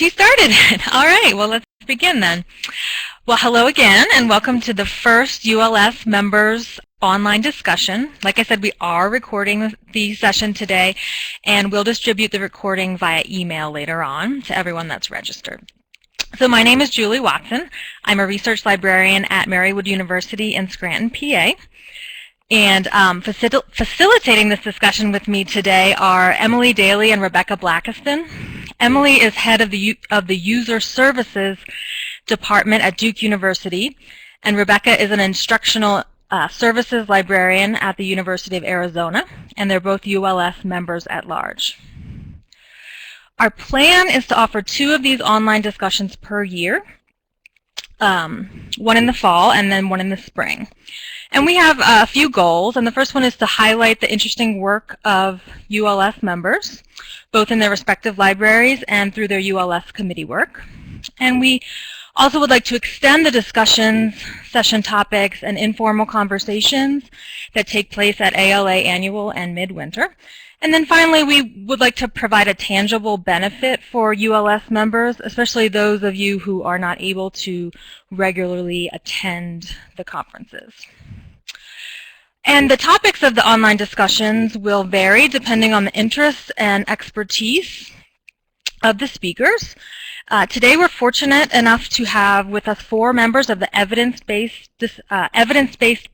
She started it. All right, well, let's begin then. Well, hello again, and welcome to the first ULS members online discussion. Like I said, we are recording the session today, and we'll distribute the recording via email later on to everyone that's registered. So my name is Julie Watson. I'm a research librarian at Marywood University in Scranton, PA. And facilitating this discussion with me today are Emily Daly and Rebecca Blackiston. Emily is head of the User Services Department at Duke University, and Rebecca is an instructional services librarian at the University of Arizona, and they're both ULS members at large. Our plan is to offer 2 of these online discussions per year, one in the fall and then one in the spring. And we have a few goals, and the first one is to highlight the interesting work of ULS members, both in their respective libraries and through their ULS committee work. And we also would like to extend the discussions, session topics, and informal conversations that take place at ALA Annual and Midwinter. And then finally, we would like to provide a tangible benefit for ULS members, especially those of you who are not able to regularly attend the conferences. And the topics of the online discussions will vary depending on the interests and expertise of the speakers. Today we're fortunate enough to have with us 4 members of the evidence-based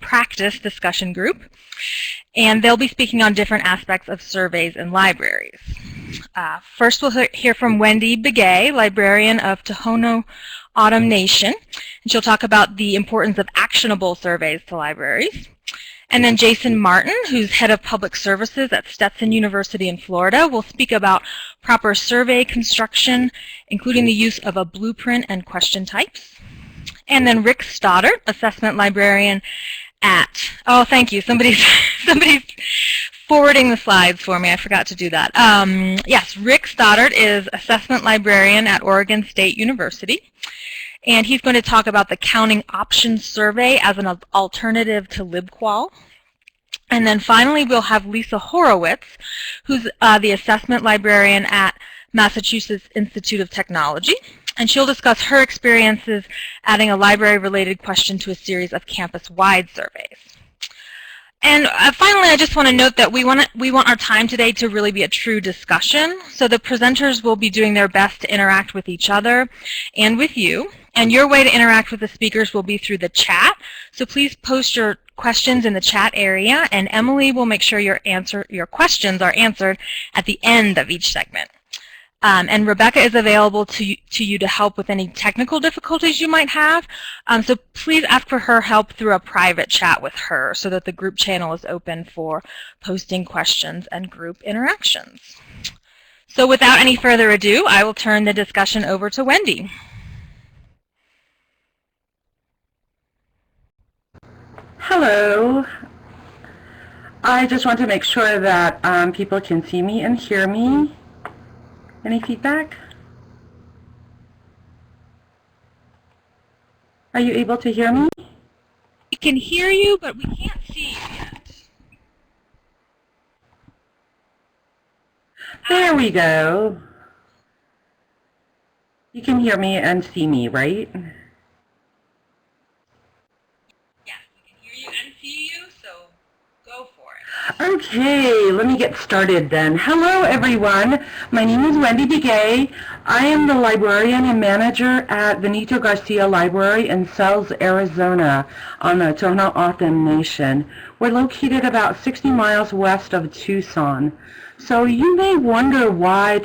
practice discussion group, and they'll be speaking on different aspects of surveys and libraries. First we'll hear from Wendy Begay, librarian of Tohono O'odham Nation, and she'll talk about the importance of actionable surveys to libraries. And then Jason Martin, who's head of public services at Stetson University in Florida, will speak about proper survey construction, including the use of a blueprint and question types. And then Rick Stoddart, assessment librarian at, oh, thank you, somebody's forwarding the slides for me. I forgot to do that. Yes, Rick Stoddart is assessment librarian at Oregon State University. And he's going to talk about the counting options survey as an alternative to LibQual. And then finally, we'll have Lisa Horowitz, who's the assessment librarian at Massachusetts Institute of Technology. And she'll discuss her experiences adding a library-related question to a series of campus-wide surveys. And finally, I just want to note that we want our time today to really be a true discussion. So the presenters will be doing their best to interact with each other and with you. And your way to interact with the speakers will be through the chat. So please post your questions in the chat area, and Emily will make sure your questions are answered at the end of each segment. And Rebecca is available to you to help with any technical difficulties you might have. So please ask for her help through a private chat with her so that the group channel is open for posting questions and group interactions. So without any further ado, I will turn the discussion over to Wendy. Hello. I just want to make sure that people can see me and hear me. Any feedback? Are you able to hear me? We can hear you, but we can't see you yet. There we go. You can hear me and see me, right? Yes, we can hear you and see you, so go for it. Okay, let me get started then. Hello everyone, my name is Wendy Begay. I am the librarian and manager at Benito Garcia Library in Sells, Arizona on the Tohono O'odham Nation. We're located about 60 miles west of Tucson. So you may wonder why a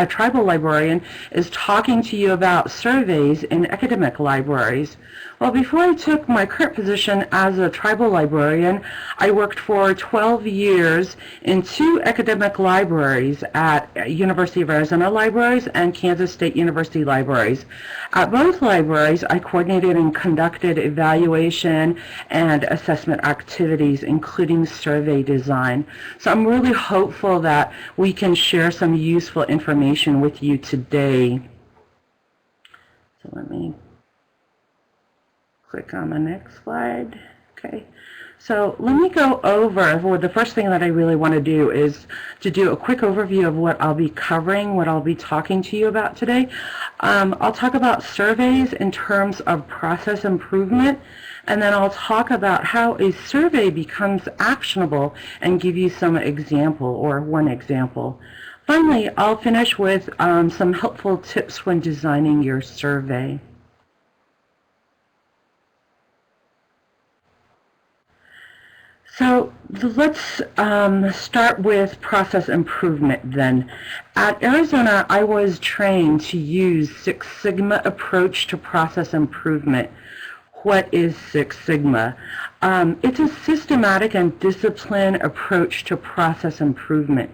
tribal librarian is talking to you about surveys in academic libraries. Well, before I took my current position as a tribal librarian, I worked for 12 years in 2 academic libraries at University of Arizona Libraries and Kansas State University Libraries. At both libraries, I coordinated and conducted evaluation and assessment activities, including survey design. So I'm really hopeful that we can share some useful information with you today. So let me click on the next slide. Okay. So let me go over, well, the first thing that I really want to do is to do a quick overview of what I'll be covering, what I'll be talking to you about today. I'll talk about surveys in terms of process improvement, and then I'll talk about how a survey becomes actionable and give you some example, or one example. Finally, I'll finish with some helpful tips when designing your survey. So let's start with process improvement then. At Arizona, I was trained to use Six Sigma approach to process improvement. What is Six Sigma? It's a systematic and disciplined approach to process improvement.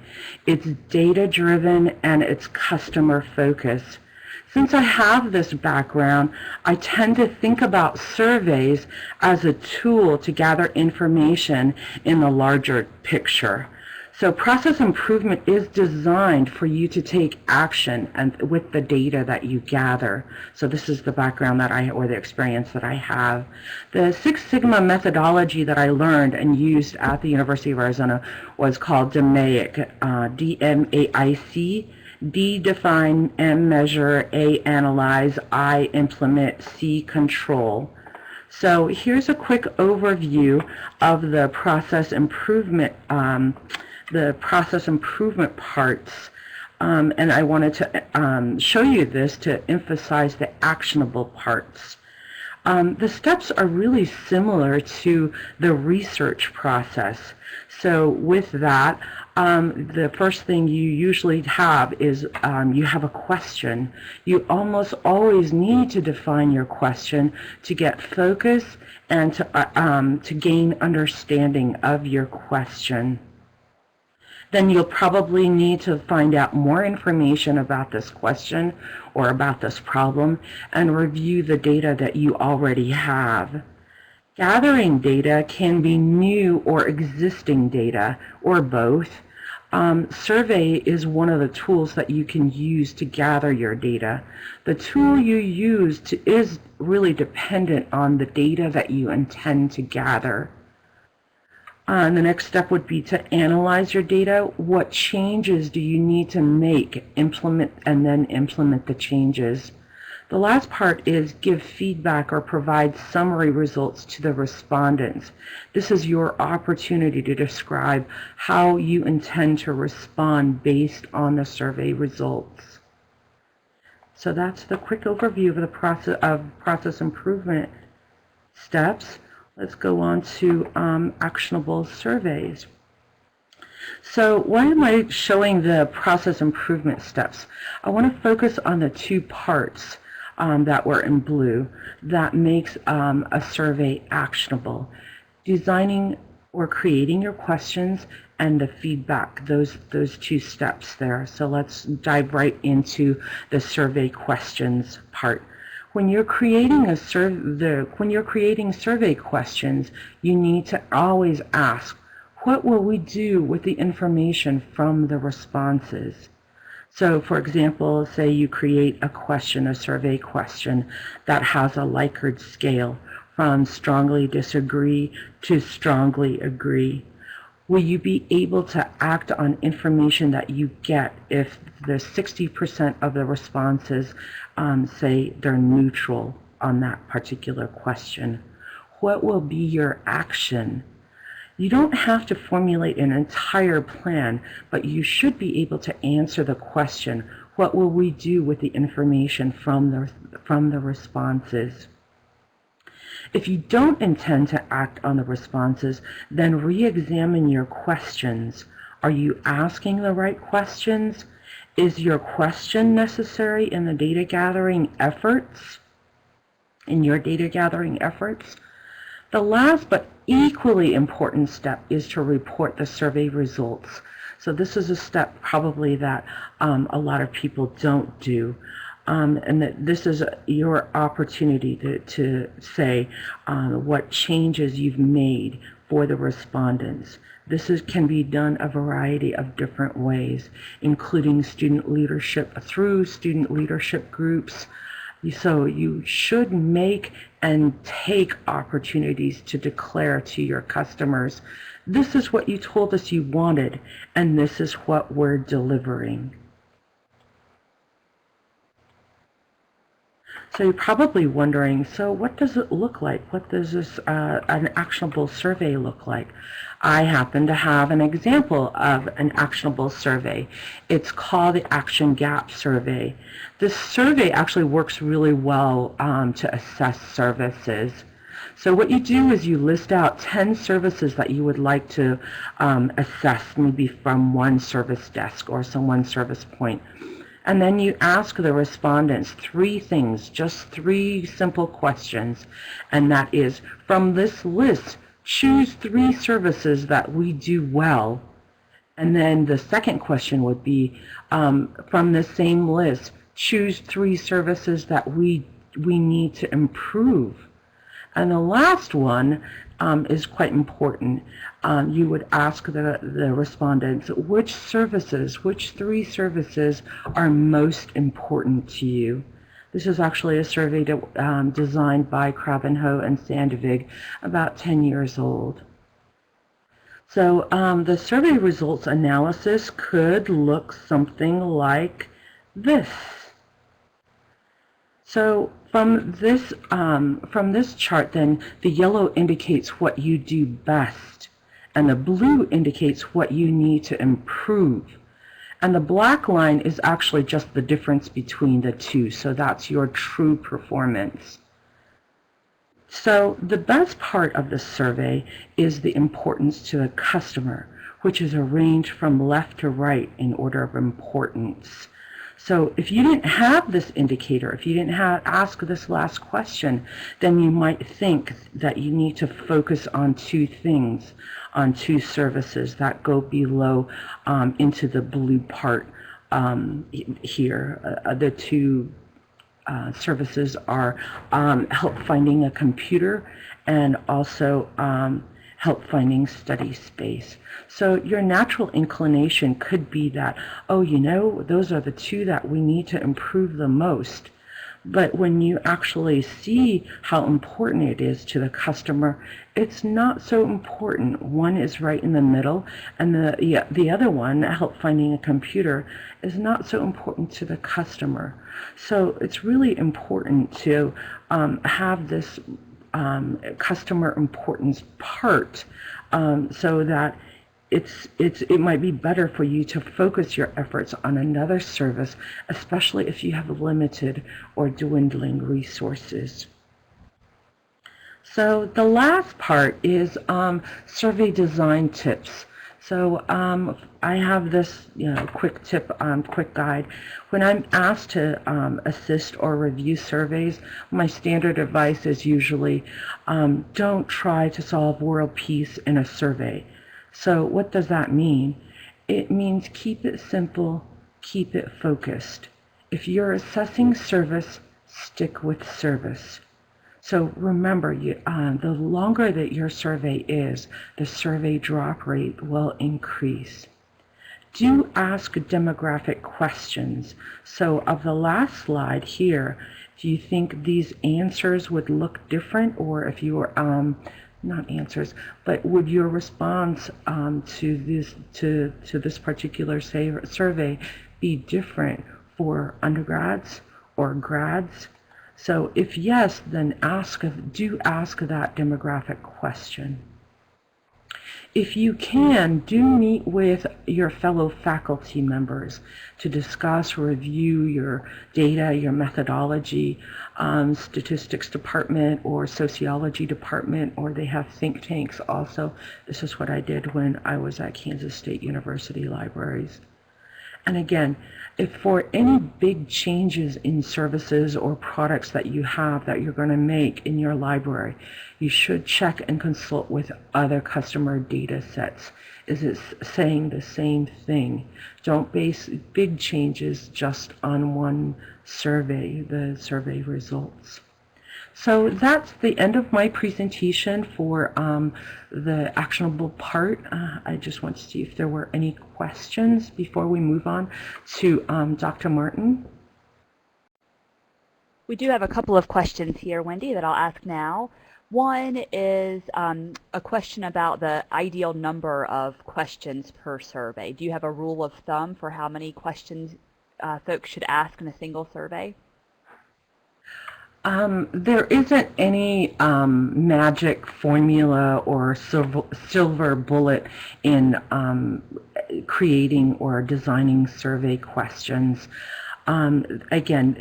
It's data-driven and it's customer-focused. Since I have this background, I tend to think about surveys as a tool to gather information in the larger picture. So process improvement is designed for you to take action and with the data that you gather. So this is the background that or the experience that I have. The Six Sigma methodology that I learned and used at the University of Arizona was called DMAIC, D-M-A-I-C. D, define, M, measure, A, analyze, I, implement, C, control. So here's a quick overview of the process improvement parts. And I wanted to show you this to emphasize the actionable parts. The steps are really similar to the research process. So with that, the first thing you usually have is you have a question. You almost always need to define your question to get focus and to gain understanding of your question. Then you'll probably need to find out more information about this question or about this problem and review the data that you already have. Gathering data can be new or existing data, or both. Survey is one of the tools that you can use to gather your data. The tool you use is really dependent on the data that you intend to gather. The next step would be to analyze your data. What changes do you need to make, implement, and then implement the changes? The last part is give feedback or provide summary results to the respondents. This is your opportunity to describe how you intend to respond based on the survey results. So that's the quick overview of the process improvement steps. Let's go on to actionable surveys. So why am I showing the process improvement steps? I want to focus on the two parts that were in blue that makes a survey actionable. Designing or creating your questions and the feedback, those two steps there. So let's dive right into the survey questions part. When you're creating survey questions, you need to always ask, what will we do with the information from the responses? So, for example, say you create a survey question that has a Likert scale from strongly disagree to strongly agree. Will you be able to act on information that you get if the 60% of the responses say they're neutral on that particular question? What will be your action? You don't have to formulate an entire plan, but you should be able to answer the question, what will we do with the information from the responses? If you don't intend to act on the responses, then re-examine your questions. Are you asking the right questions? Is your question necessary in the data gathering efforts? The last but equally important step is to report the survey results. So this is a step probably that a lot of people don't do. And that this is your opportunity to say what changes you've made for the respondents. This can be done a variety of different ways, including through student leadership groups, So you should make and take opportunities to declare to your customers, this is what you told us you wanted, and this is what we're delivering. So you're probably wondering, so what does it look like? What does this an actionable survey look like? I happen to have an example of an actionable survey. It's called the Action Gap Survey. This survey actually works really well to assess services. So what you do is you list out 10 services that you would like to assess, maybe from one service desk or some one service point. And then you ask the respondents 3 things, just 3 simple questions. And that is, from this list, choose 3 services that we do well. And then the second question would be, from the same list, choose 3 services that we need to improve. And the last one is quite important. You would ask the respondents which 3 services are most important to you. This is actually a survey designed by Krabenho and Sandvig, about 10 years old. So the survey results analysis could look something like this. So from this chart, then, the yellow indicates what you do best, and the blue indicates what you need to improve. And the black line is actually just the difference between the two, so that's your true performance. So the best part of the survey is the importance to the customer, which is arranged from left to right in order of importance. So if you didn't have this indicator, if you didn't ask this last question, then you might think that you need to focus on 2 things, on 2 services that go below into the blue part here. The 2 services are help finding a computer and also help finding study space. So your natural inclination could be that, oh, you know, those are the 2 that we need to improve the most. But when you actually see how important it is to the customer, it's not so important. One is right in the middle, and the other one, help finding a computer, is not so important to the customer. So it's really important to have this customer importance part so that it might be better for you to focus your efforts on another service, especially if you have limited or dwindling resources. So the last part is survey design tips. So I have this quick tip, quick guide. When I'm asked to assist or review surveys, my standard advice is usually don't try to solve world peace in a survey. So what does that mean? It means keep it simple, keep it focused. If you're assessing service, stick with service. So remember, the longer that your survey is, the survey drop rate will increase. Do ask demographic questions. So of the last slide here, do you think these answers would look different, or if you were not answers, but would your response to this particular survey be different for undergrads or grads? So if yes, then do ask that demographic question. If you can, do meet with your fellow faculty members to discuss, review your data, your methodology, statistics department or sociology department, or they have think tanks also. This is what I did when I was at Kansas State University Libraries. And again, if for any big changes in services or products that you have that you're going to make in your library, you should check and consult with other customer data sets. Is it saying the same thing? Don't base big changes just on one survey, the survey results. So that's the end of my presentation for the actionable part. I just want to see if there were any questions before we move on to Dr. Martin. We do have a couple of questions here, Wendy, that I'll ask now. One is a question about the ideal number of questions per survey. Do you have a rule of thumb for how many questions folks should ask in a single survey? There isn't any magic formula or silver bullet in creating or designing survey questions. Again,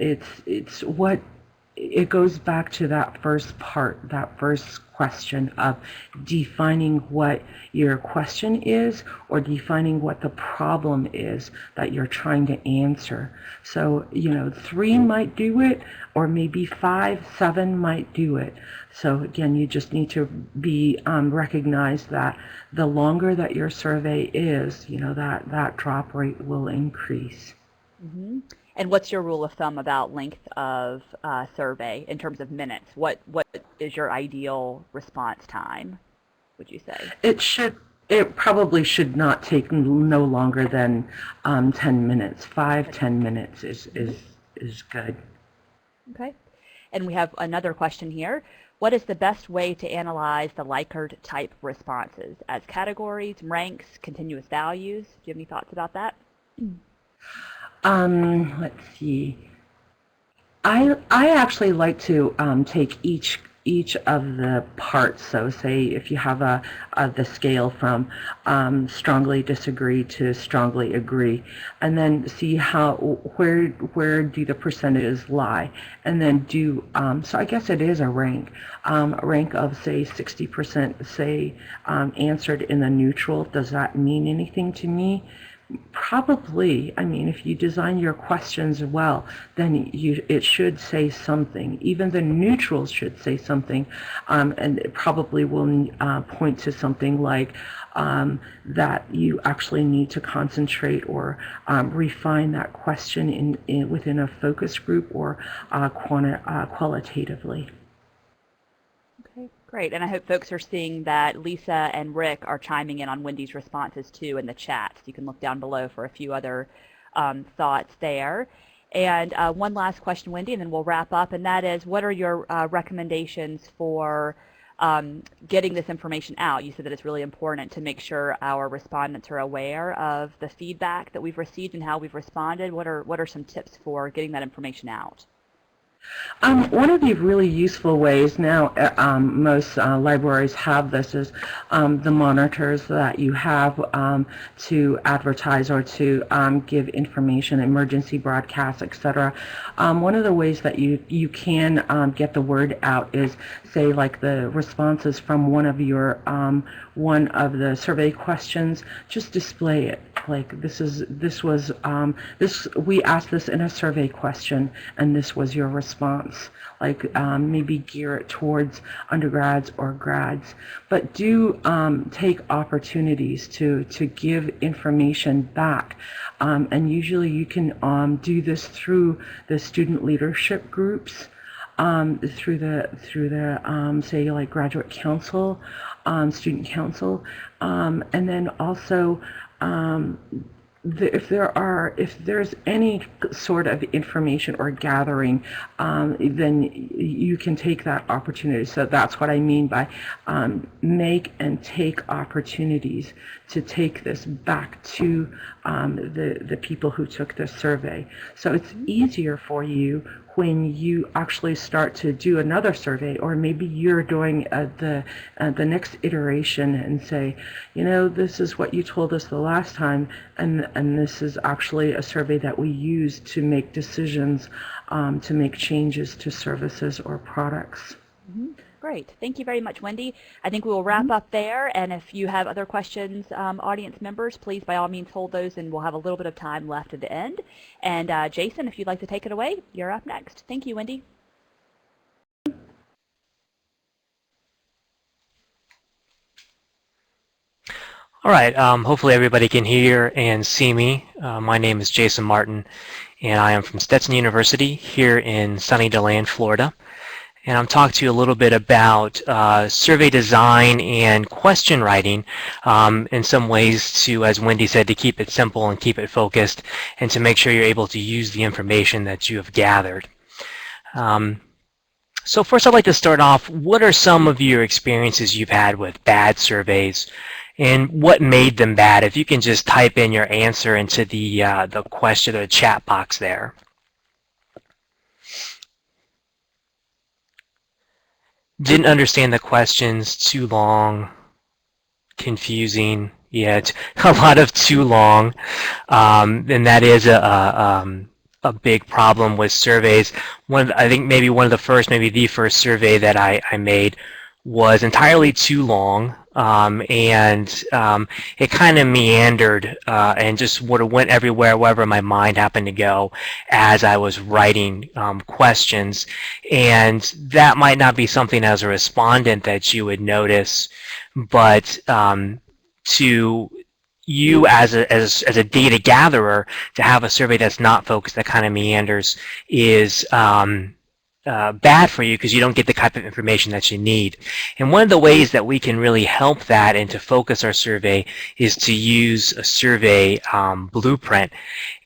it goes back to that first part, that first question of defining what your question is or defining what the problem is that you're trying to answer. So, 3 might do it, or maybe 5, 7 might do it. So again, you just need to be recognize that the longer that your survey is, that drop rate will increase. Mm-hmm. And what's your rule of thumb about length of survey in terms of minutes? What is your ideal response time, would you say? It probably should not take no longer than 10 minutes. 5-10 minutes is good. Okay. And we have another question here. What is the best way to analyze the Likert type responses as categories, ranks, continuous values? Do you have any thoughts about that? Let's see. I actually like to take each of the parts. So say if you have the scale from strongly disagree to strongly agree, and then see where do the percentages lie, and then do so I guess it is a rank of say 60% say answered in the neutral. Does that mean anything to me? Probably. I mean, if you design your questions well, then it should say something. Even the neutrals should say something, and it probably will point to something like that you actually need to concentrate or refine that question within a focus group or qualitatively. Okay, great. And I hope folks are seeing that Lisa and Rick are chiming in on Wendy's responses too in the chat. So you can look down below for a few other thoughts there. And one last question, Wendy, and then we'll wrap up. And that is, what are your recommendations for getting this information out? You said that it's really important to make sure our respondents are aware of the feedback that we've received and how we've responded. What are some tips for getting that information out? One of the really useful ways now, most libraries have this, is the monitors that you have to advertise or to give information, emergency broadcasts, etc. One of the ways that you can get the word out is, say, like the responses from one of the survey questions. Just display it. Like we asked this in a survey question, and this was your response. Like maybe gear it towards undergrads or grads, but do take opportunities to give information back, and usually you can do this through the student leadership groups, through the say like graduate council, student council, and then also if there's any sort of information or gathering, then you can take that opportunity. So that's what I mean by make and take opportunities to take this back to the people who took the survey. So it's easier for you when you actually start to do another survey, or maybe you're doing the next iteration and say, this is what you told us the last time, and this is actually a survey that we use to make decisions, to make changes to services or products. Mm-hmm. Great. Thank you very much, Wendy. I think we will wrap up there, and if you have other questions, audience members, please by all means hold those, and we'll have a little bit of time left at the end. And Jason, if you'd like to take it away, you're up next. Thank you, Wendy. All right, hopefully everybody can hear and see me. My name is Jason Martin, and I am from Stetson University here in sunny DeLand, Florida. And I'm talking to you a little bit about survey design and question writing, in some ways to, as Wendy said, to keep it simple and keep it focused, and to make sure you're able to use the information that you have gathered. So first I'd like to start off, what are some of your experiences you've had with bad surveys and what made them bad? If you can just type in your answer into the question or the chat box there. Didn't understand the questions, too long, confusing, yeah, a lot of too long, and that is a big problem with surveys. I think maybe the first survey that I made was entirely too long, and it kind of meandered and just sort of went everywhere, wherever my mind happened to go as I was writing questions. And that might not be something as a respondent that you would notice, but to you as a data gatherer, to have a survey that's not focused, that kind of meanders, is bad for you because you don't get the type of information that you need. And one of the ways that we can really help that and to focus our survey is to use a survey blueprint.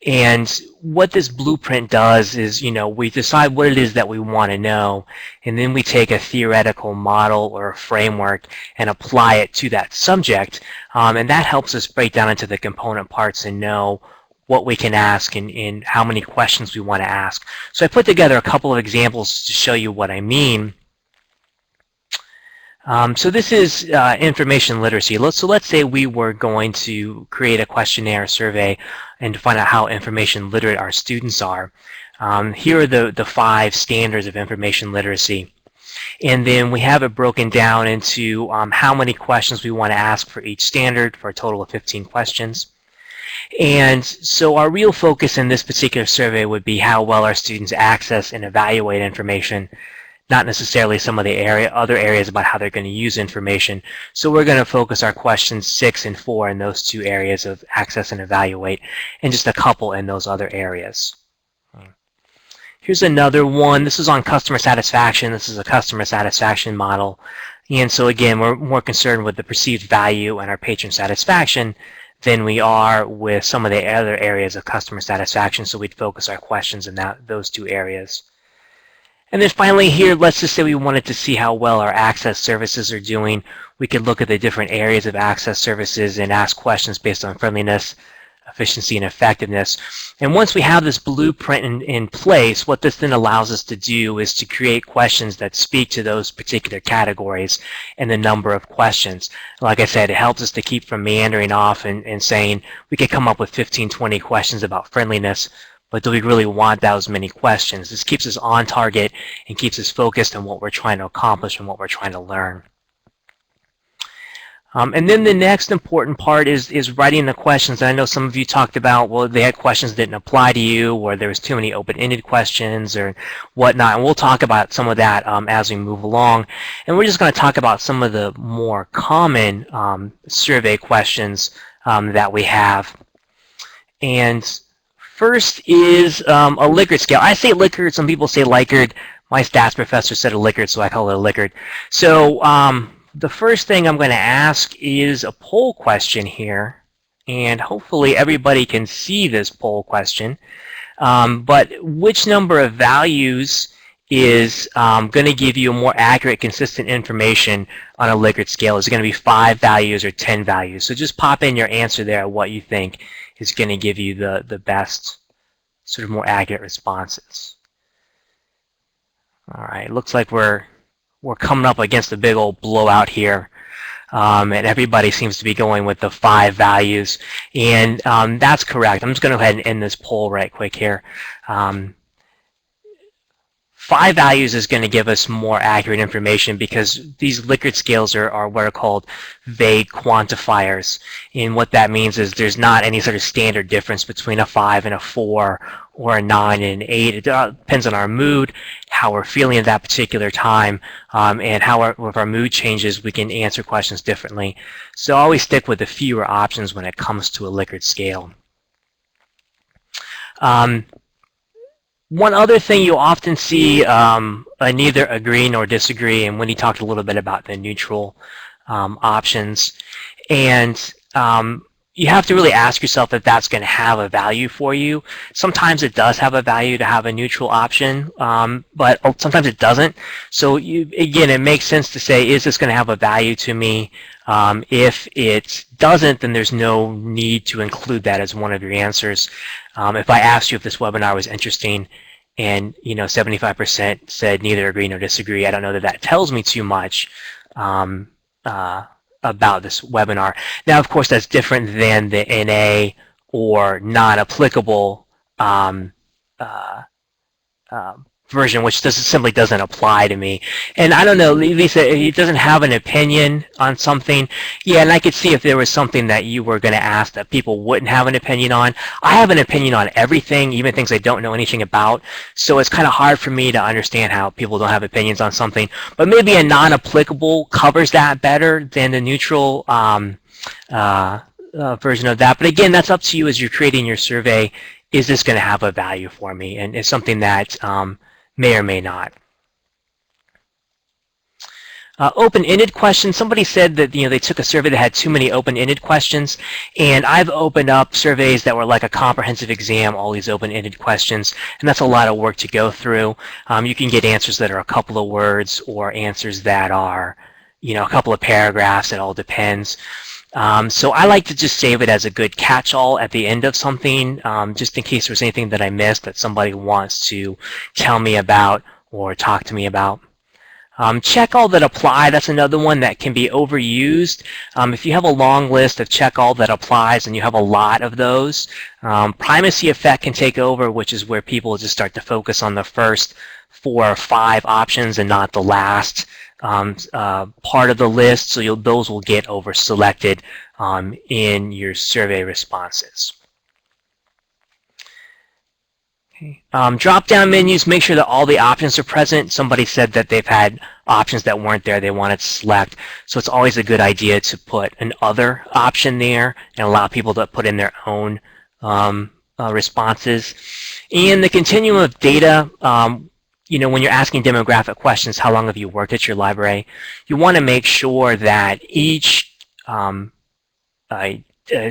And what this blueprint does is, we decide what it is that we want to know, and then we take a theoretical model or a framework and apply it to that subject, and that helps us break down into the component parts and know what we can ask and how many questions we want to ask. So I put together a couple of examples to show you what I mean. So this is information literacy. So let's say we were going to create a questionnaire survey and to find out how information literate our students are. Here are the 5 standards of information literacy. And then we have it broken down into how many questions we want to ask for each standard, for a total of 15 questions. And so our real focus in this particular survey would be how well our students access and evaluate information, not necessarily some of the other areas about how they're going to use information. So we're going to focus our questions 6 and 4 in those 2 areas of access and evaluate, and just a couple in those other areas. Here's another one. This is on customer satisfaction. This is a customer satisfaction model. And so again, we're more concerned with the perceived value and our patron satisfaction than we are with some of the other areas of customer satisfaction, so we'd focus our questions in those 2 areas. And then finally here, let's just say we wanted to see how well our access services are doing. We could look at the different areas of access services and ask questions based on friendliness, efficiency, and effectiveness. And once we have this blueprint in place, what this then allows us to do is to create questions that speak to those particular categories and the number of questions. Like I said, it helps us to keep from meandering off and saying we could come up with 15, 20 questions about friendliness, but do we really want those many questions? This keeps us on target and keeps us focused on what we're trying to accomplish and what we're trying to learn. And then the next important part is writing the questions. I know some of you talked about, well, they had questions that didn't apply to you, or there was too many open-ended questions or whatnot. And we'll talk about some of that as we move along. And we're just going to talk about some of the more common survey questions that we have. And first is a Likert scale. I say Likert, some people say Likert. My stats professor said a Likert, so I call it a Likert. So the first thing I'm going to ask is a poll question here, and hopefully everybody can see this poll question. But which number of values is going to give you a more accurate, consistent information on a Likert scale? Is it going to be 5 values or 10 values? So just pop in your answer there, what you think is going to give you the best, sort of more accurate responses. All right, looks like we're coming up against a big old blowout here, and everybody seems to be going with the 5 values, and that's correct. I'm just going to go ahead and end this poll right quick here. 5 values is going to give us more accurate information because these Likert scales are what are called vague quantifiers. And what that means is there's not any sort of standard difference between a 5 and a 4 or a 9 and an 8. It depends on our mood, how we're feeling at that particular time, and how if our mood changes, we can answer questions differently. So always stick with the fewer options when it comes to a Likert scale. One other thing you often see, neither agree nor disagree, and Wendy talked a little bit about the neutral options. And you have to really ask yourself if that's going to have a value for you. Sometimes it does have a value to have a neutral option, but sometimes it doesn't. So again, it makes sense to say, is this going to have a value to me? If it doesn't, then there's no need to include that as one of your answers. If I asked you if this webinar was interesting, and 75% said neither agree nor disagree, I don't know that that tells me too much about this webinar. Now, of course, that's different than the NA or non-applicable version, which simply doesn't apply to me. And I don't know, Lisa, it doesn't have an opinion on something. Yeah, and I could see if there was something that you were going to ask that people wouldn't have an opinion on. I have an opinion on everything, even things I don't know anything about. So it's kind of hard for me to understand how people don't have opinions on something. But maybe a non-applicable covers that better than the neutral version of that. But again, that's up to you as you're creating your survey. Is this going to have a value for me? And it's something that may or may not. Open-ended questions. Somebody said that they took a survey that had too many open-ended questions, and I've opened up surveys that were like a comprehensive exam, all these open-ended questions, and that's a lot of work to go through. You can get answers that are a couple of words or answers that are a couple of paragraphs. It all depends. So I like to just save it as a good catch-all at the end of something, just in case there's anything that I missed that somebody wants to tell me about or talk to me about. Check all that apply. That's another one that can be overused. If you have a long list of check all that applies and you have a lot of those, primacy effect can take over, which is where people just start to focus on the first 4 or 5 options and not the last part of the list, so those will get over selected in your survey responses. Okay. Drop-down menus, make sure that all the options are present. Somebody said that they've had options that weren't there, they wanted to select, so it's always a good idea to put an other option there and allow people to put in their own responses. And the continuum of data, when you're asking demographic questions, how long have you worked at your library, you want to make sure that each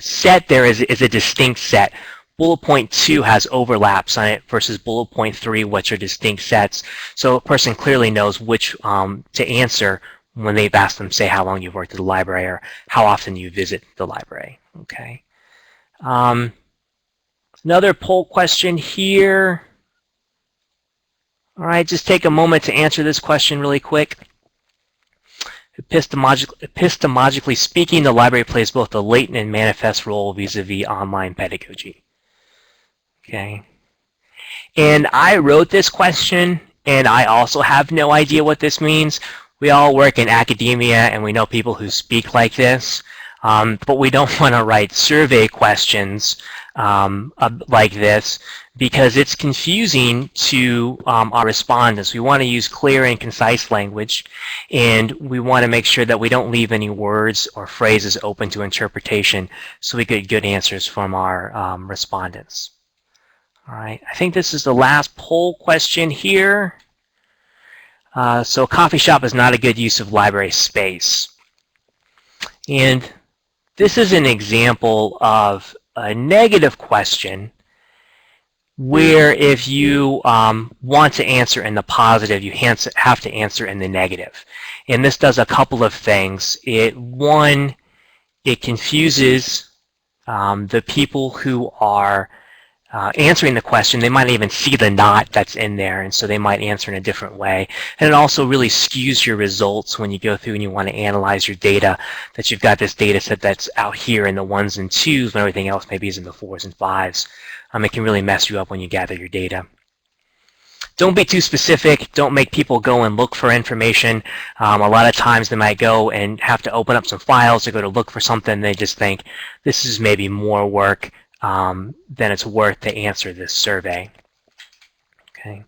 set there is a distinct set. Bullet point 2 has overlaps on it versus bullet point 3, which are distinct sets. So a person clearly knows which to answer when they've asked them, say, how long you've worked at the library or how often you visit the library. Okay. Another poll question here. All right, just take a moment to answer this question really quick. Epistemologically speaking, the library plays both a latent and manifest role vis-a-vis online pedagogy. Okay. And I wrote this question, and I also have no idea what this means. We all work in academia, and we know people who speak like this, but we don't want to write survey questions like this because it's confusing to our respondents. We want to use clear and concise language, and we want to make sure that we don't leave any words or phrases open to interpretation so we get good answers from our respondents. All right, I think this is the last poll question here. So coffee shop is not a good use of library space. And this is an example of a negative question where if you want to answer in the positive, you have to answer in the negative. And this does a couple of things. One, it confuses the people who are answering the question. They might even see the not that's in there, and so they might answer in a different way. And it also really skews your results when you go through and you want to analyze your data, that you've got this data set that's out here in the 1s and 2s when everything else maybe is in the 4s and 5s. It can really mess you up when you gather your data. Don't be too specific. Don't make people go and look for information. A lot of times they might go and have to open up some files to go to look for something. They just think this is maybe more work than it's worth to answer this survey. Okay.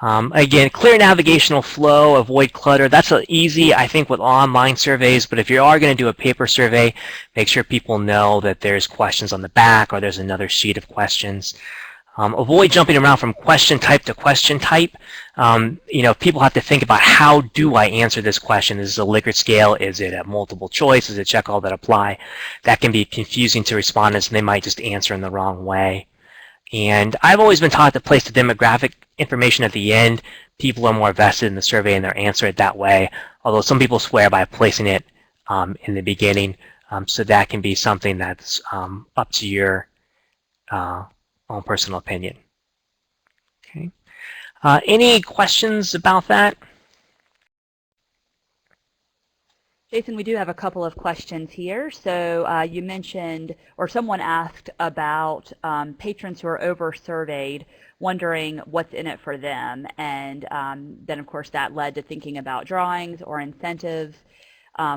Again, clear navigational flow, avoid clutter. That's easy, I think, with online surveys, but if you are going to do a paper survey, make sure people know that there's questions on the back or there's another sheet of questions. Avoid jumping around from question type to question type. People have to think about, how do I answer this question? Is it a Likert scale? Is it a multiple choice? Is it check all that apply? That can be confusing to respondents, and they might just answer in the wrong way. And I've always been taught to place the demographic information at the end. People are more vested in the survey and they'll answer it that way, although some people swear by placing it in the beginning. So that can be something that's up to your own personal opinion. Okay. Any questions about that? Jason, we do have a couple of questions here. So you mentioned, or someone asked about patrons who are over-surveyed, wondering what's in it for them. And then, of course, that led to thinking about drawings or incentives.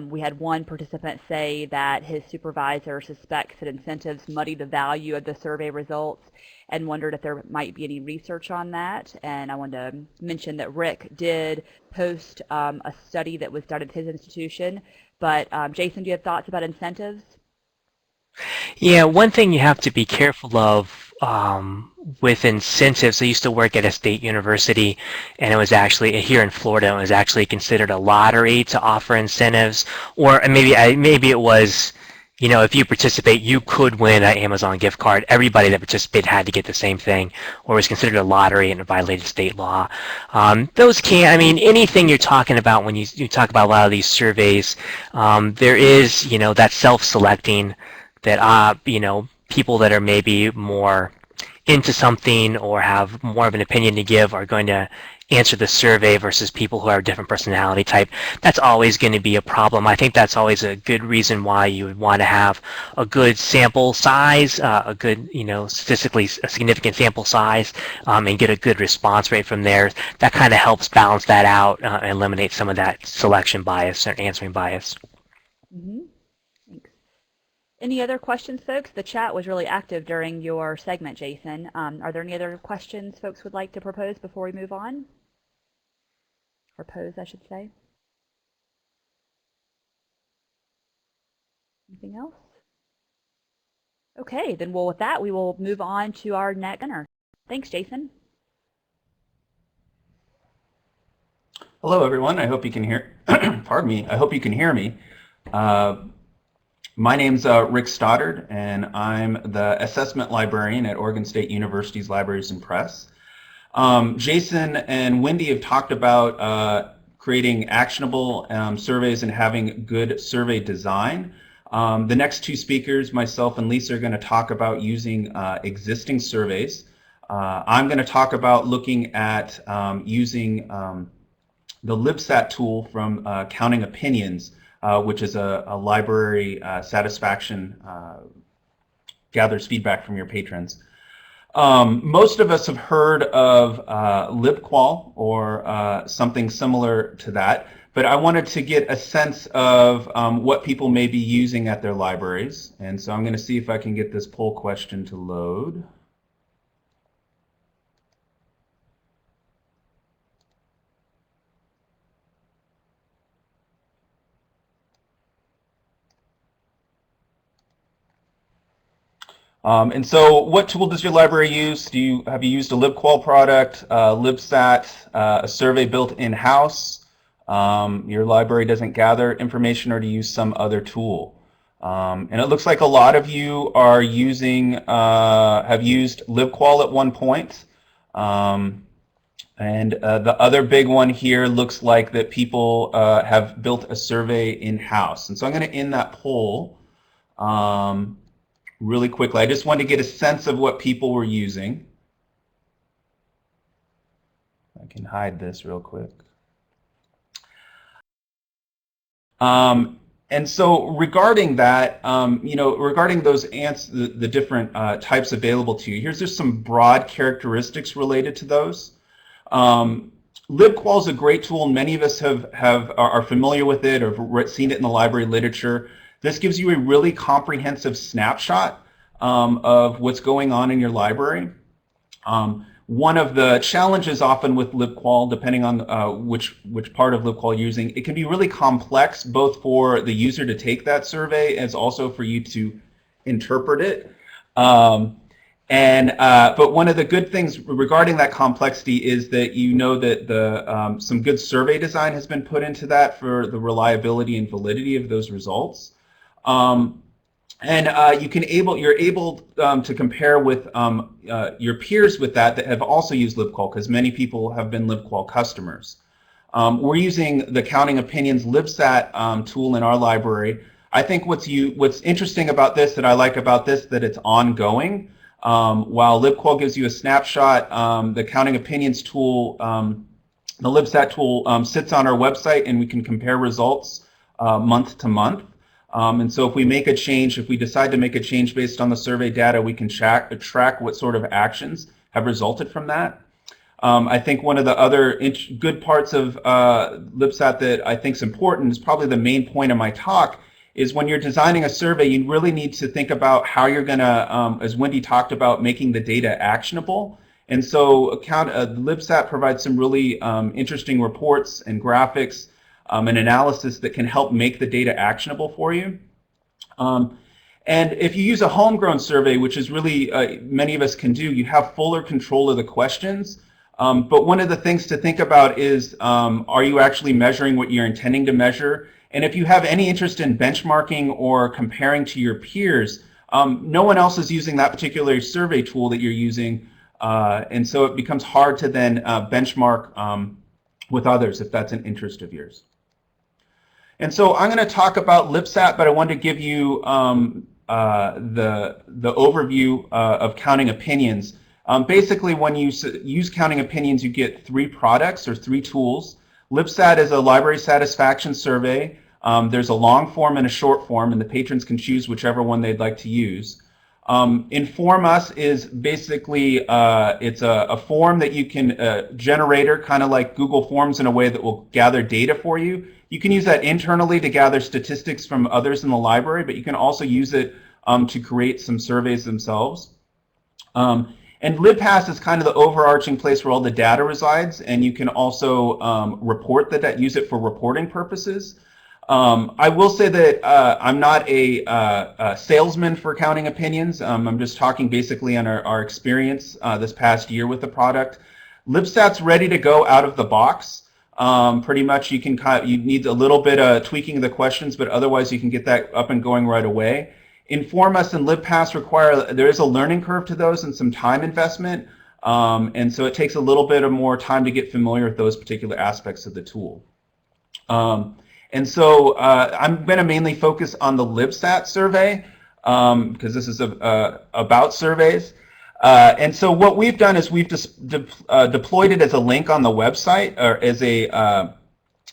We had one participant say that his supervisor suspects that incentives muddy the value of the survey results and wondered if there might be any research on that. And I wanted to mention that Rick did post a study that was done at his institution. But Jason, do you have thoughts about incentives? Yeah, one thing you have to be careful of with incentives. I used to work at a state university, and it was actually here in Florida. It was actually considered a lottery to offer incentives, or maybe it was, if you participate, you could win an Amazon gift card. Everybody that participated had to get the same thing, or it was considered a lottery and it violated state law. Those can't, anything you're talking about when you talk about a lot of these surveys, there is, that self-selecting that, people that are maybe more into something or have more of an opinion to give are going to answer the survey versus people who are a different personality type. That's always going to be a problem. I think that's always a good reason why you would want to have a good sample size, a good, statistically significant sample size, and get a good response rate from there. That kind of helps balance that out and eliminate some of that selection bias or answering bias. Mm-hmm. Any other questions, folks? The chat was really active during your segment, Jason. Are there any other questions folks would like to propose before we move on? Or pose, I should say. Anything else? Okay, then with that, we will move on to our next presenter. Thanks, Jason. Hello, everyone. I hope you can hear. Pardon me. I hope you can hear me. My name's Rick Stoddard, and I'm the assessment librarian at Oregon State University's Libraries and Press. Jason and Wendy have talked about creating actionable surveys and having good survey design. The next two speakers, myself and Lisa, are going to talk about using existing surveys. I'm going to talk about looking at using the LibSat tool from Counting Opinions, which is a library satisfaction, gathers feedback from your patrons. Most of us have heard of LibQual or something similar to that, but I wanted to get a sense of what people may be using at their libraries. And so I'm going to see if I can get this poll question to load. And so what tool does your library use? Have you used a LibQual product, LibSat, a survey built in-house? Your library doesn't gather information, or do you use some other tool? And it looks like a lot of you are using, have used LibQual at one point. And the other big one here looks like that people have built a survey in-house. And so I'm going to end that poll really quickly. I just wanted to get a sense of what people were using. I can hide this real quick. And so regarding that, regarding those the different types available to you, here's just some broad characteristics related to those. LibQual is a great tool, and many of us are familiar with it or seen it in the library literature. This gives you a really comprehensive snapshot of what's going on in your library. One of the challenges often with LibQual, depending on which part of LibQual you're using, it can be really complex, both for the user to take that survey as also for you to interpret it. But one of the good things regarding that complexity is that you know that some good survey design has been put into that for the reliability and validity of those results. You're able to compare with your peers with that have also used LibQual, because many people have been LibQual customers. We're using the Counting Opinions LibSat tool in our library. I think what's interesting about this, that I like about this, that it's ongoing. While LibQual gives you a snapshot, the Counting Opinions tool, the LibSat tool, sits on our website, and we can compare results month to month. And so if we make a change, if we decide to make a change based on the survey data, we can track what sort of actions have resulted from that. I think one of the other good parts of LibSat that I think is important, is probably the main point of my talk, is when you're designing a survey, you really need to think about how you're going to, as Wendy talked about, making the data actionable. And so LibSat provides some really interesting reports and graphics and analysis that can help make the data actionable for you. And if you use a homegrown survey, which is really many of us can do, you have fuller control of the questions. But one of the things to think about is, are you actually measuring what you're intending to measure? And if you have any interest in benchmarking or comparing to your peers, no one else is using that particular survey tool that you're using. And so it becomes hard to then benchmark with others if that's an interest of yours. And so I'm going to talk about LibSat, but I wanted to give you the overview of Counting Opinions. Basically, when you use Counting Opinions, you get 3 products or 3 tools. LibSat is a library satisfaction survey. There's a long form and a short form, and the patrons can choose whichever one they'd like to use. Inform Us is basically, it's a form that you can, generator, kind of like Google Forms, in a way that will gather data for you. You can use that internally to gather statistics from others in the library, but you can also use it to create some surveys themselves. And LibPass is kind of the overarching place where all the data resides, and you can also use it for reporting purposes. I will say that I'm not a salesman for Counting Opinions. I'm just talking basically on our experience this past year with the product. LibSat's ready to go out of the box. Pretty much you need a little bit of tweaking of the questions, but otherwise you can get that up and going right away. Inform Us and LibPass there is a learning curve to those and some time investment. And so it takes a little bit of more time to get familiar with those particular aspects of the tool. And so I'm going to mainly focus on the LibSat survey because this is about surveys. And so what we've done is we've deployed it as a link on the website, or as a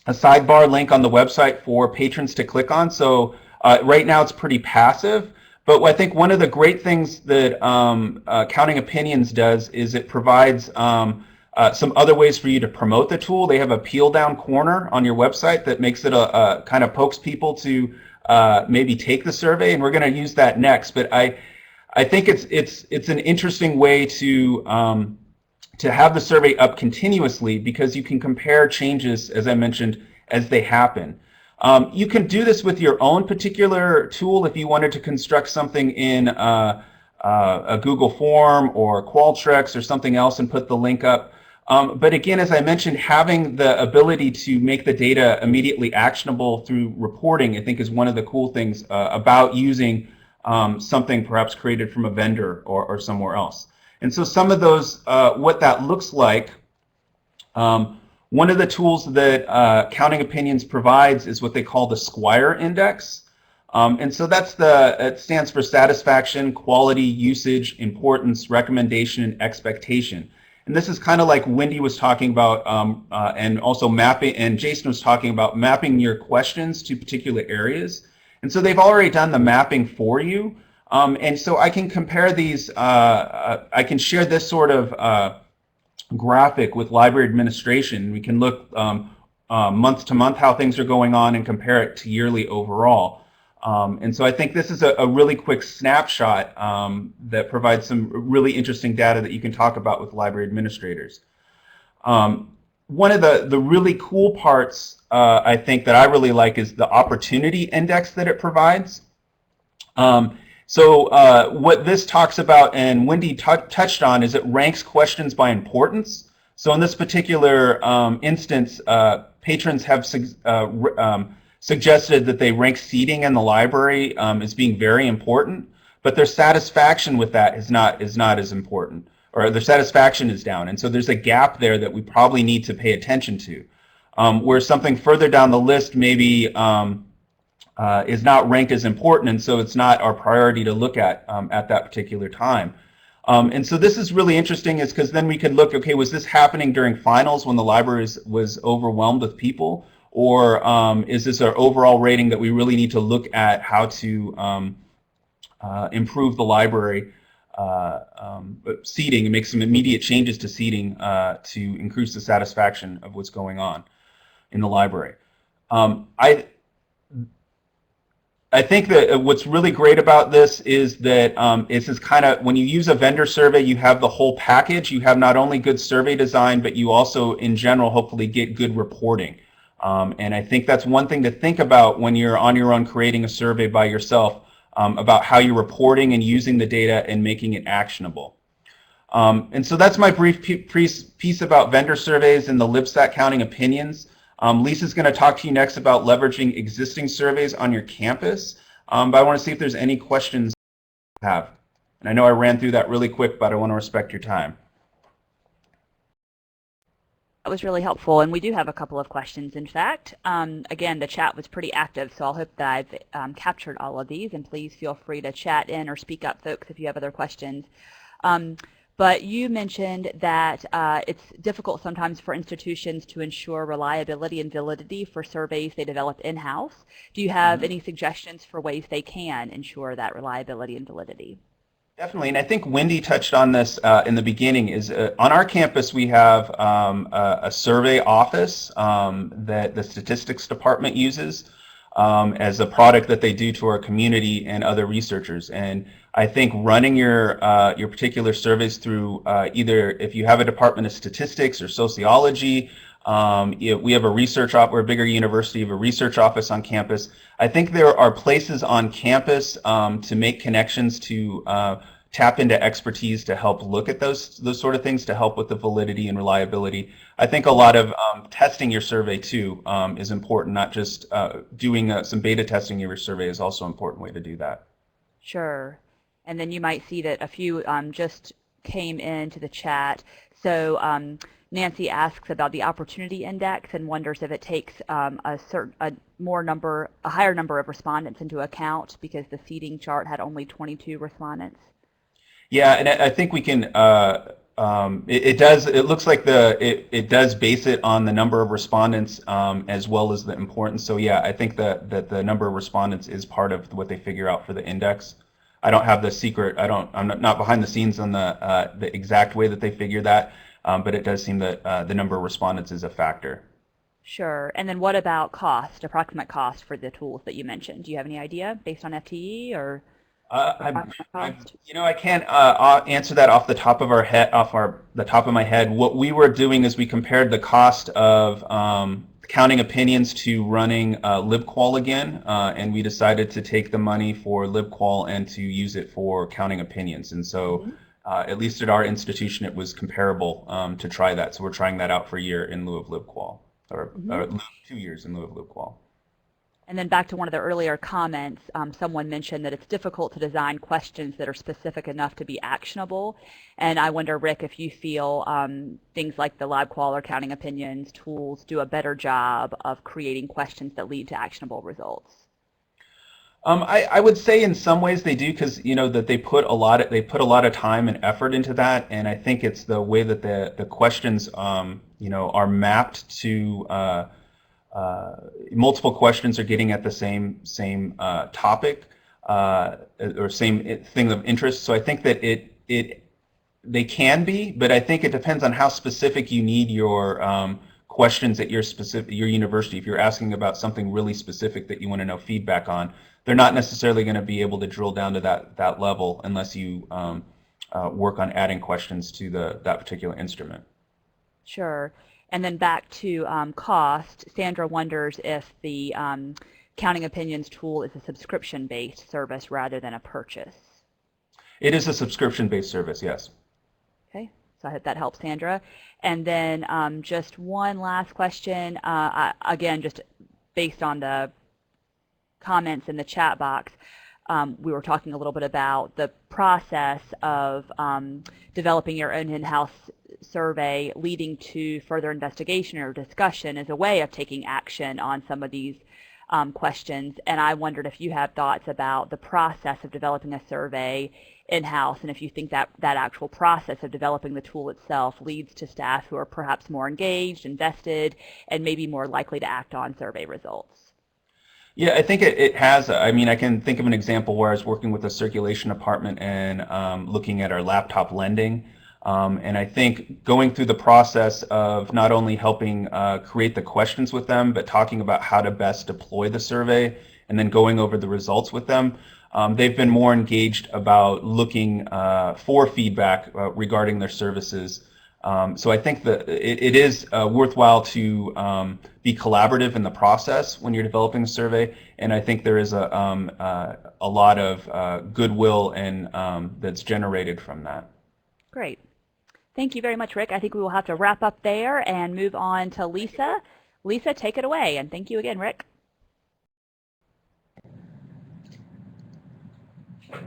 sidebar link on the website for patrons to click on. So right now it's pretty passive, but I think one of the great things that Counting Opinions does is it provides some other ways for you to promote the tool. They have a peel down corner on your website that makes it kind of pokes people to maybe take the survey, and we're going to use that next. But I think it's an interesting way to have the survey up continuously, because you can compare changes, as I mentioned, as they happen. You can do this with your own particular tool if you wanted to construct something in a Google form or Qualtrics or something else and put the link up. But again, as I mentioned, having the ability to make the data immediately actionable through reporting, I think, is one of the cool things about using something perhaps created from a vendor or somewhere else. And so some of those, what that looks like, one of the tools that Counting Opinions provides is what they call the Squire Index. And so it stands for satisfaction, quality, usage, importance, recommendation, and expectation. And this is kind of like Wendy was talking about, and also mapping, and Jason was talking about mapping your questions to particular areas. And so they've already done the mapping for you. And so I can compare these, I can share this sort of graphic with library administration. We can look month to month how things are going on and compare it to yearly overall. And so I think this is a really quick snapshot that provides some really interesting data that you can talk about with library administrators. One of the really cool parts I think that I really like is the opportunity index that it provides. So what this talks about, and Wendy touched on, is it ranks questions by importance. So in this particular instance, patrons have suggested that they rank seating in the library as being very important, but their satisfaction with that is not as important, or their satisfaction is down. And so there's a gap there that we probably need to pay attention to. Where something further down the list maybe is not ranked as important, and so it's not our priority to look at that particular time. And so this is really interesting, is because then we could look, okay, was this happening during finals when the library was overwhelmed with people, or is this our overall rating that we really need to look at how to improve the library seating and make some immediate changes to seating to increase the satisfaction of what's going on in the library. I think that what's really great about this is that it's this kind of, when you use a vendor survey, you have the whole package. You have not only good survey design, but you also, in general, hopefully get good reporting. And I think that's one thing to think about when you're on your own creating a survey by yourself, about how you're reporting and using the data and making it actionable. And so that's my brief piece about vendor surveys and the LibStat counting opinions. Lisa's going to talk to you next about leveraging existing surveys on your campus, but I want to see if there's any questions you have. And I know I ran through that really quick, but I want to respect your time. That was really helpful, and we do have a couple of questions, in fact. Again, the chat was pretty active, so I'll hope that I've captured all of these, and please feel free to chat in or speak up, folks, if you have other questions. But you mentioned that it's difficult sometimes for institutions to ensure reliability and validity for surveys they develop in-house. Do you have any suggestions for ways they can ensure that reliability and validity? Definitely, and I think Wendy touched on this in the beginning, is on our campus we have a survey office that the statistics department uses as a product that they do to our community and other researchers. And I think running your particular surveys through either, if you have a department of statistics or sociology, we have a research office, we're a bigger university, of a research office on campus. I think there are places on campus to make connections, to tap into expertise to help look at those sort of things, to help with the validity and reliability. I think a lot of testing your survey too is important, not just doing some beta testing of your survey is also an important way to do that. Sure. And then you might see that a few just came into the chat. So Nancy asks about the opportunity index and wonders if it takes a higher number of respondents into account, because the seating chart had only 22 respondents. Yeah, and I think we can. It does. It looks like it does base it on the number of respondents as well as the importance. So yeah, I think that the number of respondents is part of what they figure out for the index. I don't have the secret. I'm not behind the scenes on the exact way that they figure that, but it does seem that the number of respondents is a factor. Sure. And then what about cost, approximate cost for the tools that you mentioned? Do you have any idea based on FTE or? I can't answer that off the top of the top of my head. What we were doing is we compared the cost of counting opinions to running LibQual again, and we decided to take the money for LibQual and to use it for counting opinions. And so, at least at our institution, it was comparable to try that. So we're trying that out for a year in lieu of LibQual, or 2 years in lieu of LibQual. And then back to one of the earlier comments, someone mentioned that it's difficult to design questions that are specific enough to be actionable. And I wonder, Rick, if you feel things like the LibQual or counting opinions tools do a better job of creating questions that lead to actionable results. I would say in some ways they do, because that they put a lot of time and effort into that, and I think it's the way that the questions are mapped to. Multiple questions are getting at the same topic or same thing of interest. So I think that they can be, but I think it depends on how specific you need your questions at your university. If you're asking about something really specific that you want to know feedback on, they're not necessarily going to be able to drill down to that level unless you work on adding questions to that particular instrument. Sure. And then back to cost, Sandra wonders if the Counting Opinions tool is a subscription-based service rather than a purchase. It is a subscription-based service, yes. Okay, so I hope that helps, Sandra. And then just one last question, again, just based on the comments in the chat box. We were talking a little bit about the process of developing your own in-house survey leading to further investigation or discussion as a way of taking action on some of these questions. And I wondered if you have thoughts about the process of developing a survey in-house, and if you think that that actual process of developing the tool itself leads to staff who are perhaps more engaged, invested, and maybe more likely to act on survey results. Yeah, I think it has. I mean, I can think of an example where I was working with the circulation department and looking at our laptop lending. And I think going through the process of not only helping create the questions with them, but talking about how to best deploy the survey and then going over the results with them, they've been more engaged about looking for feedback regarding their services. So I think that it is worthwhile to be collaborative in the process when you're developing a survey, and I think there is a lot of goodwill and that's generated from that. Great. Thank you very much, Rick. I think we will have to wrap up there and move on to Lisa. Lisa, take it away, and thank you again, Rick.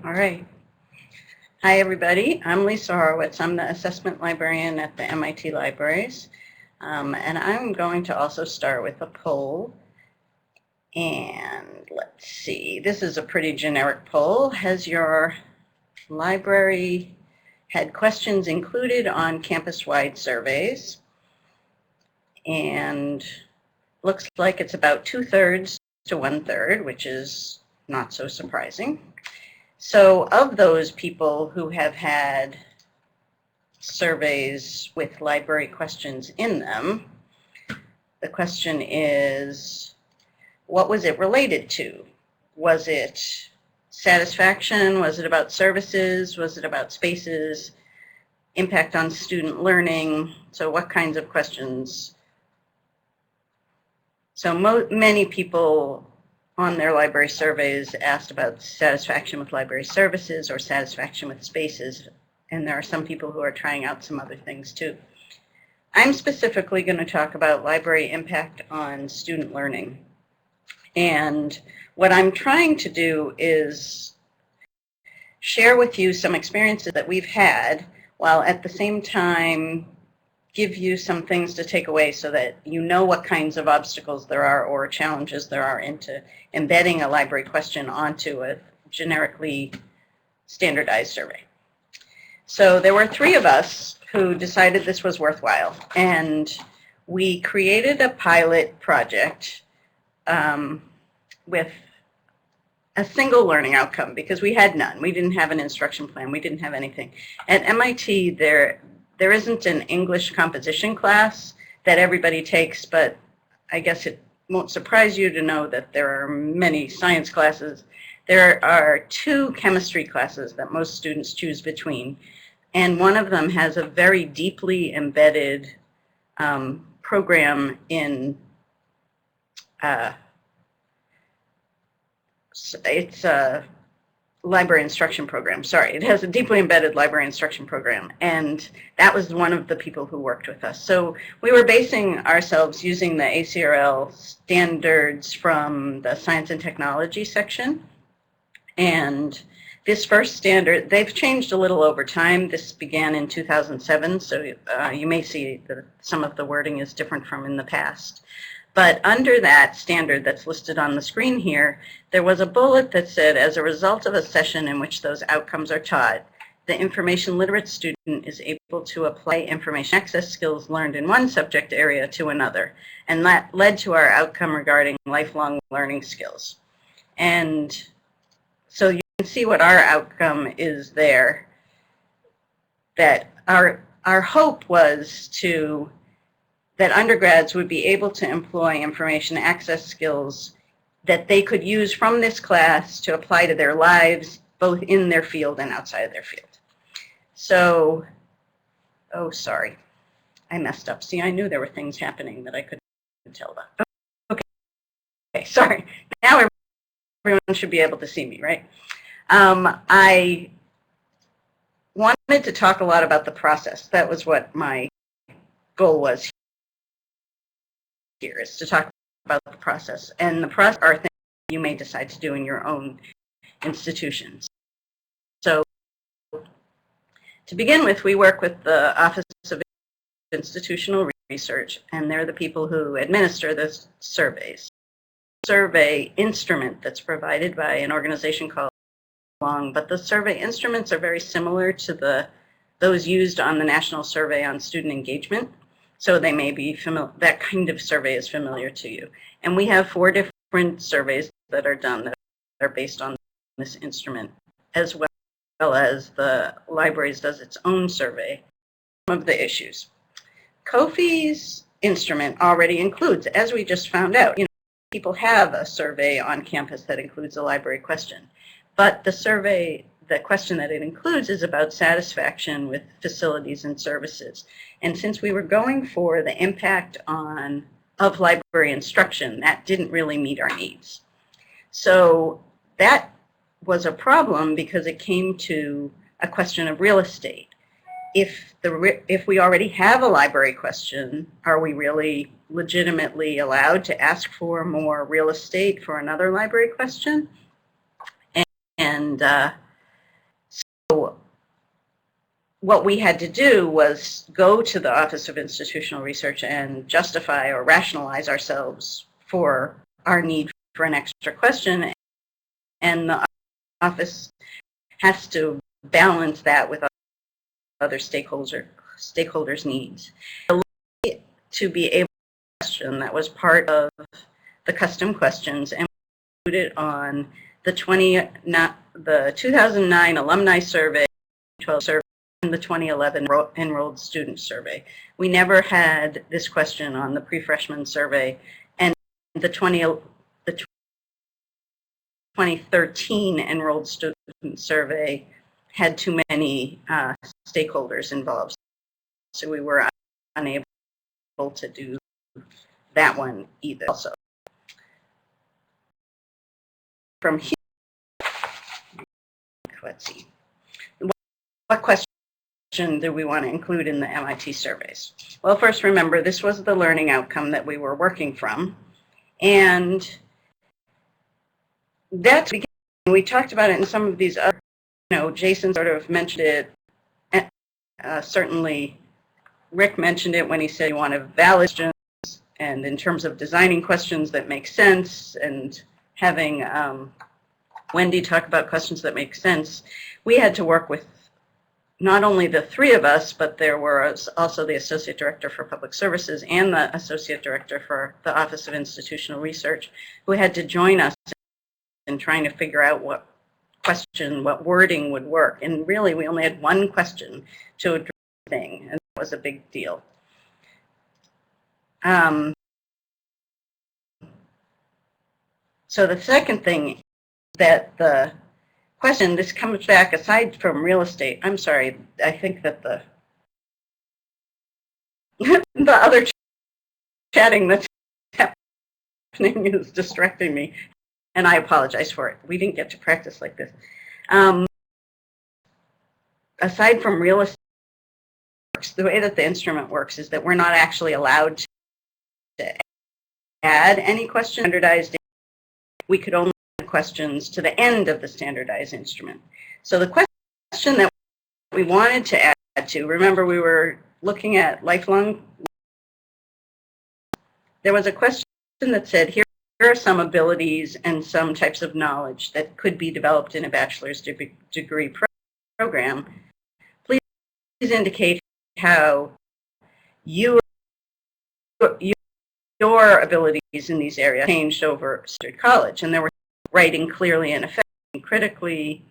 All right. Hi, everybody. I'm Lisa Horowitz. I'm the assessment librarian at the MIT Libraries. And I'm going to also start with a poll. And let's see. This is a pretty generic poll. Has your library had questions included on campus-wide surveys? And looks like it's about 2/3 to 1/3, which is not so surprising. So of those people who have had surveys with library questions in them, the question is, what was it related to? Was it satisfaction? Was it about services? Was it about spaces? Impact on student learning? So what kinds of questions? So many people on their library surveys asked about satisfaction with library services or satisfaction with spaces, and there are some people who are trying out some other things too. I'm specifically going to talk about library impact on student learning. And what I'm trying to do is share with you some experiences that we've had, while at the same time give you some things to take away so that you know what kinds of obstacles there are or challenges there are into embedding a library question onto a generically standardized survey. So there were 3 of us who decided this was worthwhile, and we created a pilot project with a single learning outcome because we had none. We didn't have an instruction plan. We didn't have anything. At MIT, there isn't an English composition class that everybody takes, but I guess it won't surprise you to know that there are many science classes. There are 2 chemistry classes that most students choose between, and one of them has a very deeply embedded program in it's a library instruction program. Sorry, it has a deeply embedded library instruction program, and that was one of the people who worked with us. So we were basing ourselves using the ACRL standards from the science and technology section. And this first standard, they've changed a little over time. This began in 2007, so you may see that some of the wording is different from in the past. But under that standard that's listed on the screen here, there was a bullet that said, as a result of a session in which those outcomes are taught, the information literate student is able to apply information access skills learned in one subject area to another. And that led to our outcome regarding lifelong learning skills. And so you can see what our outcome is there, that our hope was that undergrads would be able to employ information access skills that they could use from this class to apply to their lives, both in their field and outside of their field. So, oh, sorry, I messed up. See, I knew there were things happening that I couldn't tell about. Okay, sorry. now everyone should be able to see me, right? I wanted to talk a lot about the process. That was what my goal was here, is to talk about the process. And the process are things you may decide to do in your own institutions. So to begin with, we work with the Office of Institutional Research, and they're the people who administer the surveys. Survey instrument that's provided by an organization called Long, but the survey instruments are very similar to those used on the National Survey on Student Engagement. So they may be familiar, that kind of survey is familiar to you. And we have 4 different surveys that are done that are based on this instrument, as well as the libraries does its own survey of the issues. COFI's instrument already includes, as we just found out, people have a survey on campus that includes a library question. But the question that it includes is about satisfaction with facilities and services. And since we were going for the impact of library instruction, that didn't really meet our needs. So that was a problem because it came to a question of real estate. If we already have a library question, are we really legitimately allowed to ask for more real estate for another library question? And so what we had to do was go to the Office of Institutional Research and justify or rationalize ourselves for our need for an extra question. And the office has to balance that with other stakeholders' needs. To be able to question that was part of the custom questions and included on the 2009 alumni survey, 12 survey, and the 2011 enrolled student survey. We never had this question on the pre-freshman survey, and the 2013 enrolled student survey had too many stakeholders involved, so we were unable to do that one either. Also, from here, let's see, what question do we want to include in the MIT surveys? Well, first remember, this was the learning outcome that we were working from, and that's because we talked about it in some of these other, Jason sort of mentioned it, certainly Rick mentioned it when he said you want to valid questions, and in terms of designing questions that make sense and having Wendy talk about questions that make sense, we had to work with not only the 3 of us, but there was also the Associate Director for Public Services and the Associate Director for the Office of Institutional Research, who had to join us in trying to figure out what wording would work. And really, we only had one question to address the thing, and that was a big deal. So the second thing that the question, this comes back aside from real estate. I'm sorry, I think that the other chatting that's happening is distracting me, and I apologize for it. We didn't get to practice like this. Aside from real estate, the way that the instrument works is that we're not actually allowed to add any question standardized. We could only add questions to the end of the standardized instrument. So the question that we wanted to add to, remember we were looking at lifelong, there was a question that said, here are some abilities and some types of knowledge that could be developed in a bachelor's degree program. Please indicate how your abilities in these areas changed over college. And there were writing clearly and effectively, critically,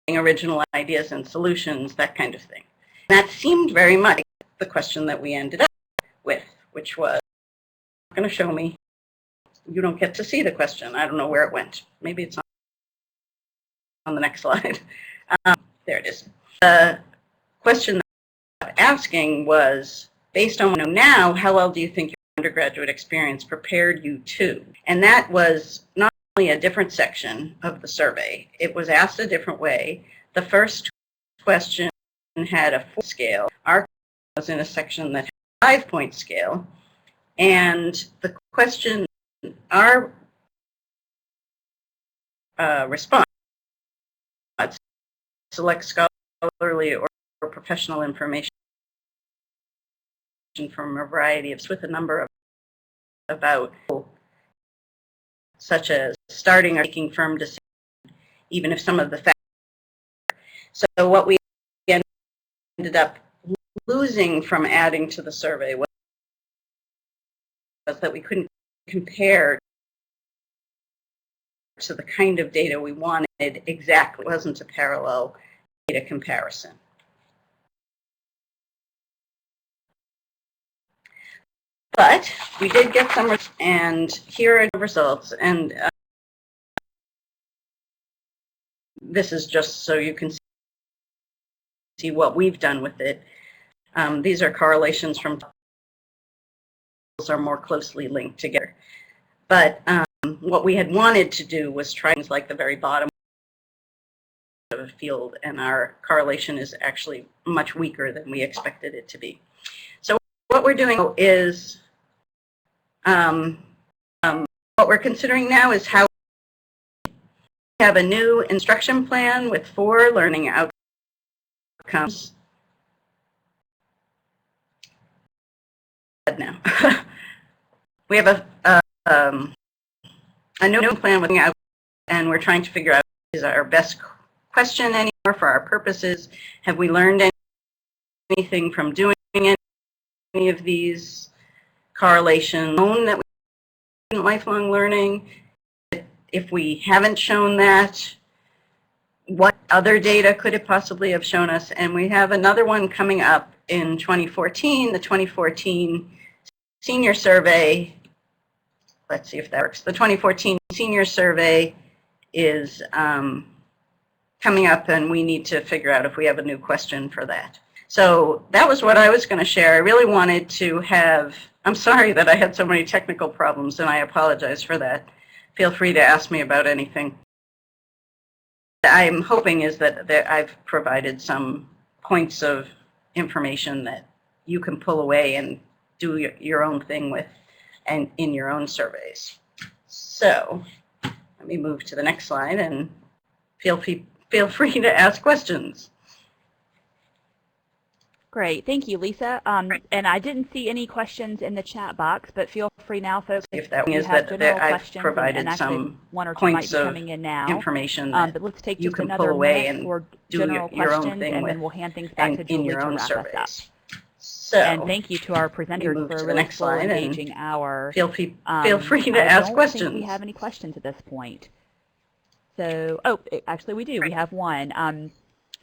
original ideas and solutions, that kind of thing. And that seemed very much the question that we ended up with, which was, you're going to show me, you don't get to see the question. I don't know where it went. Maybe it's on the next slide. There it is. The question that I was asking was, based on what you know now, how well do you think your undergraduate experience prepared you to. And that was not only a different section of the survey, it was asked a different way. The first question had a 4 scale. Our was in a section that had a 5-point scale. And the question, our response, select scholarly or professional information from a variety of, with a number of about, such as starting or making firm decisions, even if some of the facts. So what we ended up losing from adding to the survey was that we couldn't compare to the kind of data we wanted exactly. It wasn't a parallel data comparison. But we did get some, and here are the results. And this is just so you can see what we've done with it. These are correlations from are more closely linked together. But what we had wanted to do was try things like the very bottom of a field, and our correlation is actually much weaker than we expected it to be. So what we're doing is, what we're considering now is how we have a new instruction plan with 4 learning outcomes. Now we have a new plan with out, and we're trying to figure out, is our best question anymore for our purposes? Have we learned anything from doing any of these correlations that we in lifelong learning? If we haven't shown that, what other data could it possibly have shown us? And we have another one coming up in 2014, the 2014 senior survey. Let's see if that works. The 2014 senior survey is coming up, and we need to figure out if we have a new question for that. So that was what I was going to share. I really wanted to have, I'm sorry that I had so many technical problems, and I apologize for that. Feel free to ask me about anything. I'm hoping is that I've provided some points of information that you can pull away and do your own thing with, and in your own surveys. So let me move to the next slide, and feel free to ask questions. Great, thank you, Lisa. And I didn't see any questions in the chat box, but feel free now, folks. If that you is have that general I've questions, provided and some one or two might points be of coming in now. information that but let's take you just can another pull away minute and for do general your own questions, thing and with, then we'll hand things back to in Julie your to own wrap us up. surveys. So, and thank you to our presenters move for a to the really next full, slide, engaging hour. Feel free to ask questions. I don't think we have any questions at this point. So, actually we do. We have one.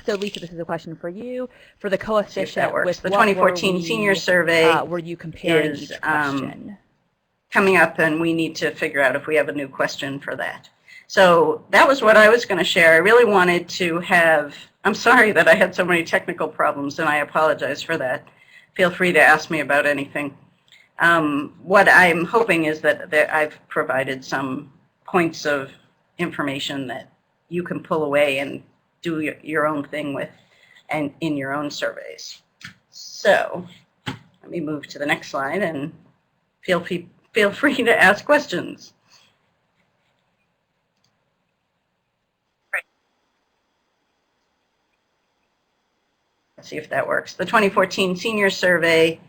So Lisa, this is a question for you. For the coefficient, with the 2014 senior survey were you comparing is each question? Coming up, and we need to figure out if we have a new question for that. So that was what I was going to share. I really wanted to have, I'm sorry that I had so many technical problems, and I apologize for that. Feel free to ask me about anything. What I'm hoping is that I've provided some points of information that you can pull away and do your own thing with, and in your own surveys. So let me move to the next slide, and feel free to ask questions. Let's see if that works. The 2014 senior survey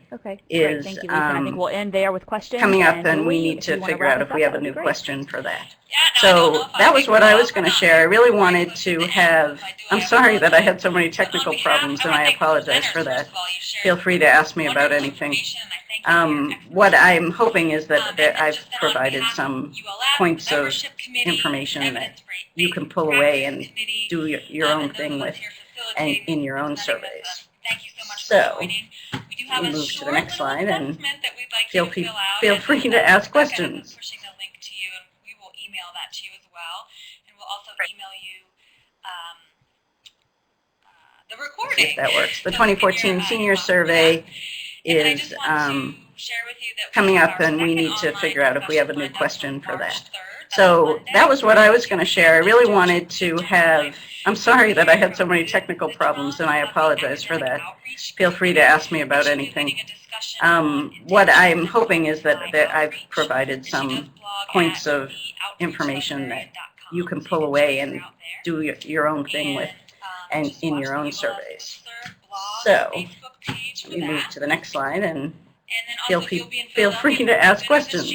is thank you, Lisa. And I think we'll end there with questions. Coming up, and we need to figure out if we have a new question for that. So that was what I was going to share. I really wanted to have, I'm sorry that I had so many technical problems, and I apologize for that. Feel free to ask me about anything. What I'm hoping is that I've provided some points of information that you can pull away and do your own thing with, and in your own surveys. Thank you so much so for joining. We do have we a move short to the next slide, and that we'd like feel you to fill out. free to ask questions. Pushing the link to you, and we will email that to you as well. And we'll also email you the recording. See if that works. The 2014 senior survey is coming up, and we need to figure out if we have a new question for that. So that was what I was going to share. I really wanted to have, I'm sorry that I had so many technical problems, and I apologize for that. Feel free to ask me about anything. What I'm hoping is that I've provided some points of information that you can pull away and do your own thing with and in your own surveys. So let me move to the next slide, and feel free to ask questions.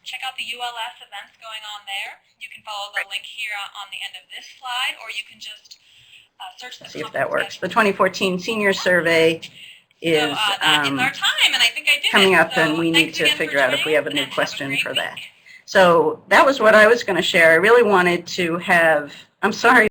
Check out the ULS events going on there. You can follow the link here on the end of this slide, or you can just search the see if that works. The 2014 Senior Survey is coming up, and we need to figure out if we have a new question for that. So that was what I was going to share. I really wanted to have, I'm sorry